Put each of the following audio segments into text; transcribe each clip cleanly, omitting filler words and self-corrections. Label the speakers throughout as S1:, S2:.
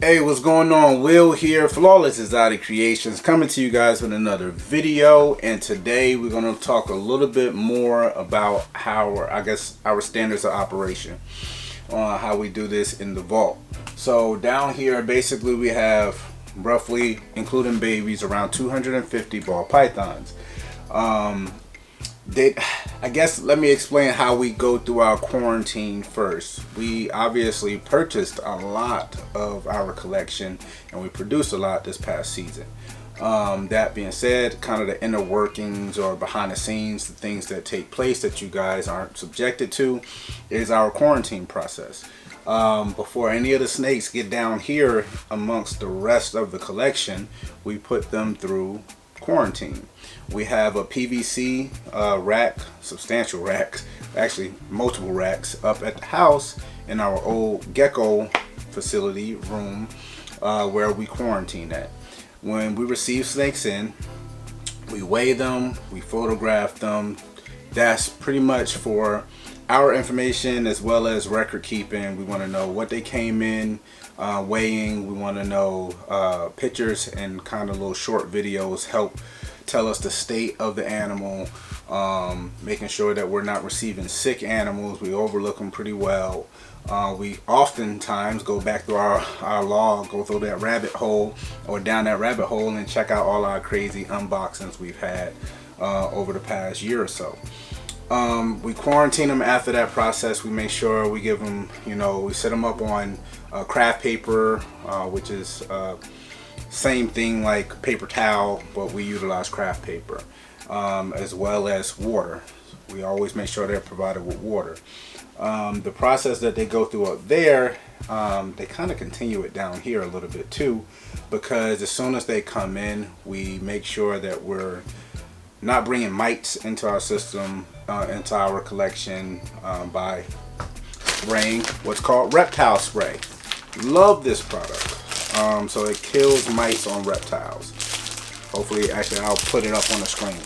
S1: Hey, what's going on? Will here, Flawless Exotic Creations, coming to you guys with another video. And today we're going to talk a little bit more about our standards of operation, how we do this in the vault. So down here, basically we have roughly, including babies, around 250 ball pythons. Let me explain how we go through our quarantine first. We obviously purchased a lot of our collection and we produced a lot this past season. That being said, kind of the inner workings or behind the scenes, the things that take place that you guys aren't subjected to, is our quarantine process. Before any of the snakes get down here amongst the rest of the collection, we put them through quarantine. We have a PVC rack, substantial racks, actually multiple racks up at the house in our old gecko facility room where we quarantine at. When we receive snakes in, we weigh them, we photograph them. That's pretty much for our information as well as record keeping. We want to know what they came in weighing. We want to know pictures and kind of little short videos help tell us the state of the animal, making sure that we're not receiving sick animals. We overlook them pretty well. We oftentimes go back through our log, go through that rabbit hole or down that rabbit hole and check out all our crazy unboxings we've had over the past year or so. We quarantine them. After that process, we make sure we give them, we set them up on craft paper, which is same thing like paper towel, but we utilize craft paper, as well as water. We always make sure they're provided with water. The process that they go through up there, they kind of continue it down here a little bit too, because as soon as they come in, we make sure that we're not bringing mites into our system, into our collection, by spraying what's called reptile spray. Love this product. So it kills mites on reptiles. Hopefully, actually, I'll put it up on the screen.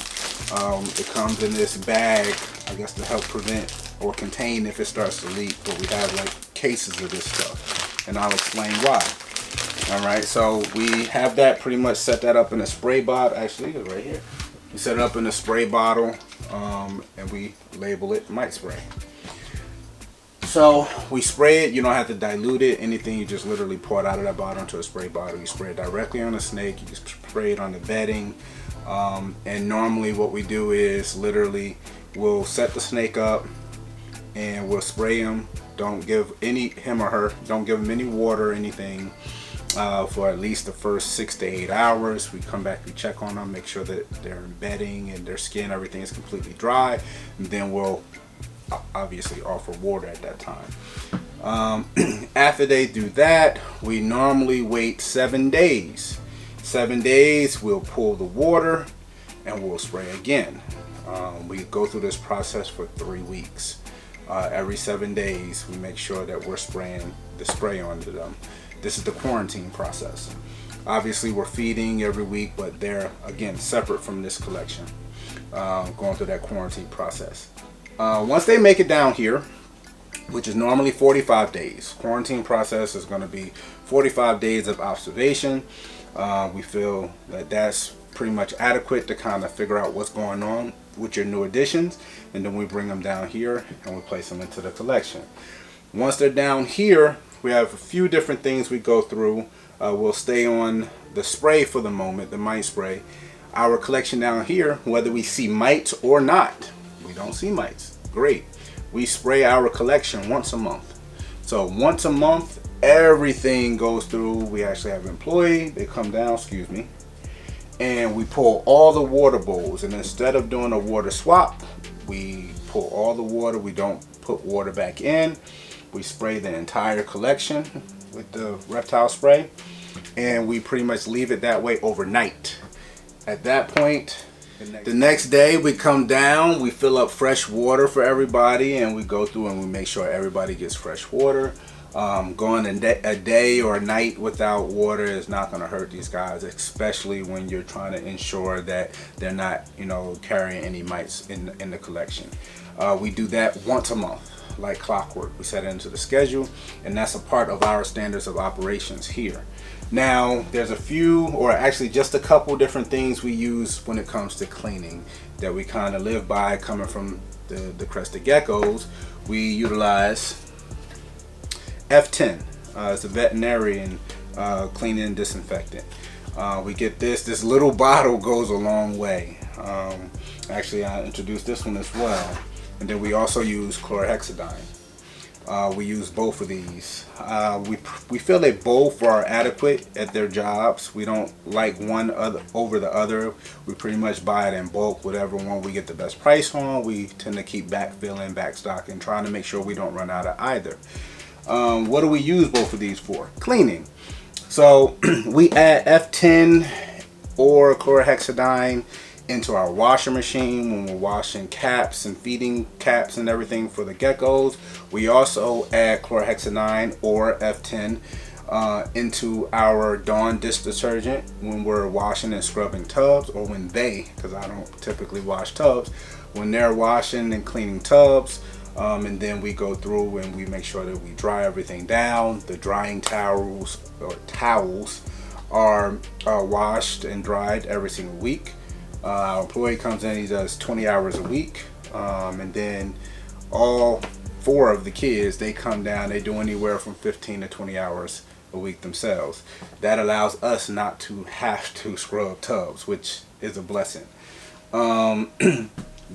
S1: It comes in this bag, I guess, to help prevent or contain if it starts to leak. But we have like cases of this stuff, and I'll explain why. All right, so we have that pretty much set that up in a spray bottle. Actually, it's right here. We set it up in a spray bottle, and we label it mite spray. So we spray it. You don't have to dilute it, anything. You just literally pour it out of that bottle into a spray bottle. You spray it directly on the snake. You can spray it on the bedding. And normally what we do is literally we'll set the snake up and we'll spray him. Don't give him or her, don't give him any water or anything for at least the first 6 to 8 hours. We come back, we check on them, make sure that their bedding and their skin, everything is completely dry. And then we'll obviously offer water at that time. After they do that, we normally wait 7 days. 7 days, we'll pull the water and we'll spray again. We go through this process for 3 weeks. Every 7 days, we make sure that we're spraying the spray onto them. This is the quarantine process. Obviously, we're feeding every week, but they're, again, separate from this collection, going through that quarantine process. Once they make it down here, which is normally 45 days, quarantine process is going to be 45 days of observation. We feel that that's pretty much adequate to kind of figure out what's going on with your new additions, and then we bring them down here and we place them into the collection. Once they're down here, we have a few different things we go through. We'll stay on the spray for the moment, the mite spray. Our collection down here, whether we see mites or not, we don't see mites, great. We spray our collection once a month. So once a month, everything goes through. We actually have an employee, they come down, and we pull all the water bowls. And instead of doing a water swap, we pull all the water. We don't put water back in. We spray the entire collection with the reptile spray, and we pretty much leave it that way overnight. At that point, the next day we come down, we fill up fresh water for everybody, and we go through and we make sure everybody gets fresh water. Going a day or a night without water is not going to hurt these guys, especially when you're trying to ensure that they're not, carrying any mites in the collection. We do that once a month. like clockwork. We set it into the schedule, and that's a part of our standards of operations here. Now, there's a few, or actually just a couple different things we use when it comes to cleaning that we kind of live by coming from the crested geckos. We utilize F10 as a veterinarian cleaning and disinfectant. We get this little bottle goes a long way. Actually, I introduced this one as well. And then we also use chlorhexidine. We use both of these. We feel they both are adequate at their jobs. We don't like one over the other. We pretty much buy it in bulk. Whatever one we get the best price on, we tend to keep backfilling, backstocking, trying to make sure we don't run out of either. What do we use both of these for? Cleaning. So we add F10 or chlorhexidine into our washer machine when we're washing caps and feeding caps and everything for the geckos. We also add chlorhexidine or F10 into our Dawn dish detergent when we're washing and scrubbing tubs, or when because I don't typically wash tubs, when they're washing and cleaning tubs. And then we go through and we make sure that we dry everything down. The drying towels are washed and dried every single week. Our employee comes in, he does 20 hours a week, and then all 4 of the kids, they come down, they do anywhere from 15 to 20 hours a week themselves. That allows us not to have to scrub tubs, which is a blessing.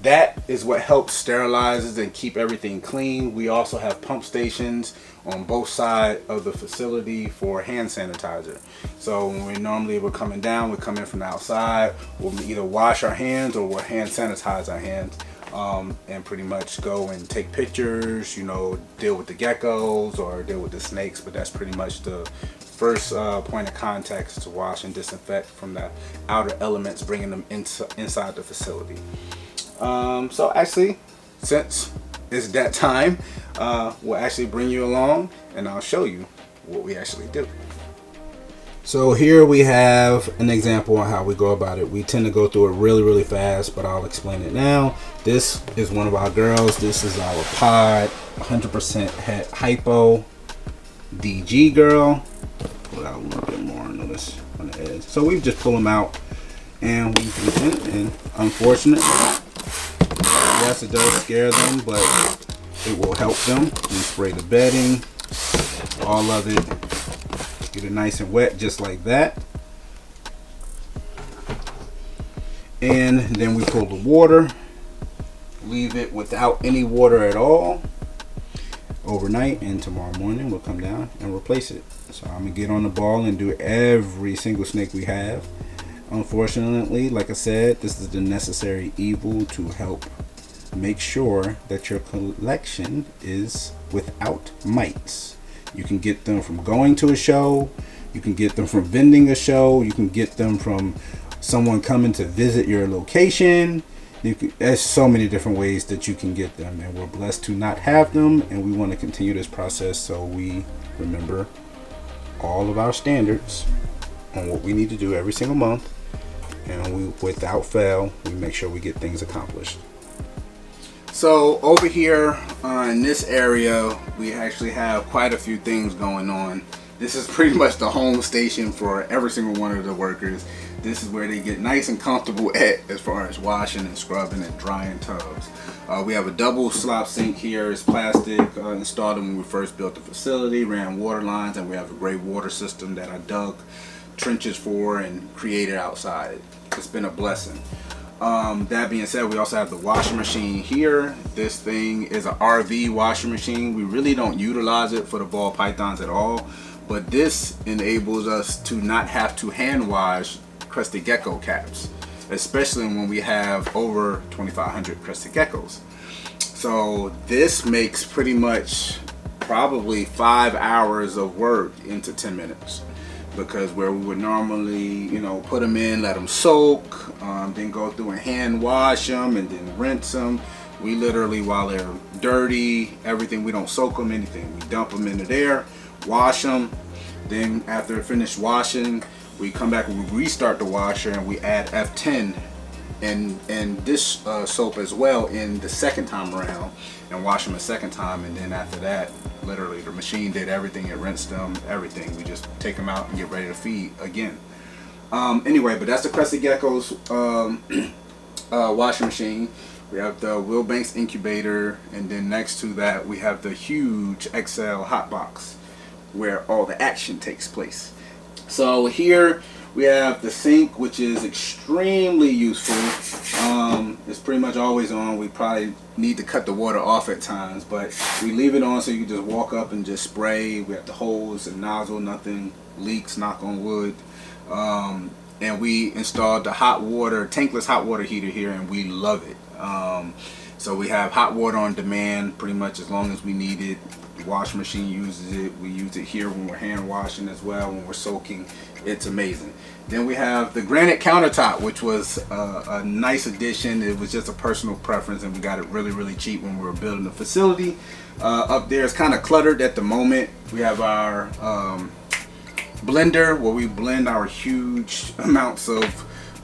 S1: That is what helps sterilizes and keep everything clean. We also have pump stations on both sides of the facility for hand sanitizer. So when we're coming down, we come in from the outside, we'll either wash our hands or we'll hand sanitize our hands, and pretty much go and take pictures, deal with the geckos or deal with the snakes. But that's pretty much the first point of contact, is to wash and disinfect from the outer elements, bringing them inside the facility. So actually, since it's that time, we'll actually bring you along and I'll show you what we actually do. So here we have an example on how we go about it. We tend to go through it really fast, but I'll explain it now. This is one of our girls. This is our pod 100% hypo DG girl. Pull out a little bit more on this on the edge. So we just pull them out and and unfortunately, yes, it does scare them, but it will help them. We spray the bedding, all of it, get it nice and wet just like that. And then we pull the water, leave it without any water at all overnight, and tomorrow morning we'll come down and replace it. So I'm gonna get on the ball and do every single snake we have. Unfortunately, like I said, this is the necessary evil to help make sure that your collection is without mites. You can get them from going to a show, you can get them from vending a show, you can get them from someone coming to visit your location. There's so many different ways that you can get them, and we're blessed to not have them, and we want to continue this process so we remember all of our standards on what we need to do every single month, and we, without fail, we make sure we get things accomplished. So over here in this area, we actually have quite a few things going on. This is pretty much the home station for every single one of the workers. This is where they get nice and comfortable at as far as washing and scrubbing and drying tubs. We have a double slop sink here. It's plastic, installed when we first built the facility, ran water lines, and we have a great water system that I dug trenches for and created outside. It's been a blessing. That being said, we also have the washing machine here. This thing is an RV washing machine. We really don't utilize it for the ball pythons at all, but this enables us to not have to hand wash crested gecko caps, especially when we have over 2,500 crested geckos. So this makes pretty much probably 5 hours of work into 10 minutes. Because where we would normally, put them in, let them soak, then go through and hand wash them and then rinse them, we literally, while they're dirty, everything, we don't soak them, anything. We dump them into there, wash them. Then after finished washing, we come back and we restart the washer and we add F10 and dish soap as well in the second time around, and wash them a second time. And then after that, literally the machine did everything. It rinsed them, everything. We just take them out and get ready to feed again. Anyway, but that's the Crested Geckos washing machine. We have the Will Banks incubator, and then next to that we have the huge XL hot box where all the action takes place. So here we have the sink, which is extremely useful. It's pretty much always on. We probably need to cut the water off at times, but we leave it on so you can just walk up and just spray. We have the hose and nozzle, nothing leaks, knock on wood. And we installed the hot water, tankless hot water heater here, and we love it. So we have hot water on demand pretty much as long as we need it. The washing machine uses it. We use it here when we're hand washing as well, when we're soaking. It's amazing. Then we have the granite countertop, which was a nice addition. It was just a personal preference, and we got it really, really cheap when we were building the facility. Up there, it's kind of cluttered at the moment. We have our blender where we blend our huge amounts of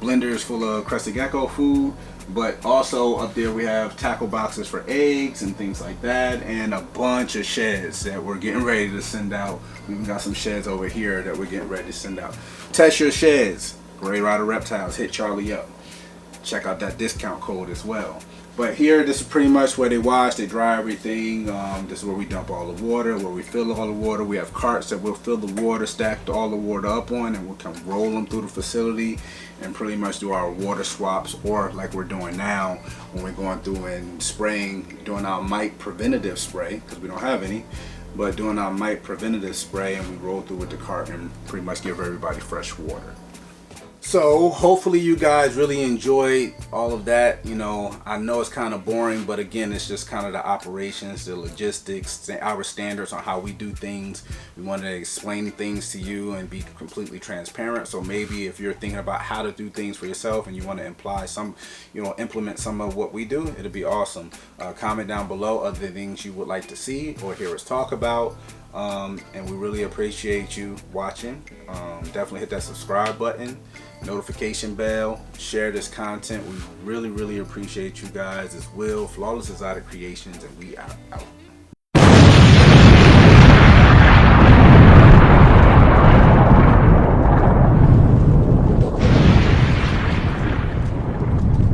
S1: blenders full of Crested Gecko food. But also up there we have tackle boxes for eggs and things like that, and a bunch of sheds that we're getting ready to send out. We even got some sheds over here that we're getting ready to send out. Test your sheds. Gray Rider Reptiles. Hit Charlie up. Check out that discount code as well. But here, this is pretty much where they wash, they dry everything. This is where we dump all the water, where we fill all the water. We have carts that we'll fill the water, stack all the water up on, and we'll come roll them through the facility and pretty much do our water swaps, or like we're doing now when we're going through and spraying, doing our mite preventative spray, because we don't have any, but doing our mite preventative spray, and we roll through with the cart and pretty much give everybody fresh water. So hopefully you guys really enjoyed all of that. You know, I know it's kind of boring, but again, it's just kind of the operations, the logistics, our standards on how we do things. We wanted to explain things to you and be completely transparent. So maybe if you're thinking about how to do things for yourself and you want to imply some, you know, implement some of what we do, it'll be awesome. Comment down below other things you would like to see or hear us talk about. And we really appreciate you watching. Definitely hit that subscribe button, notification bell, share this content. We really appreciate you guys. It's Will, Flawless Exotic Creations, and we are out.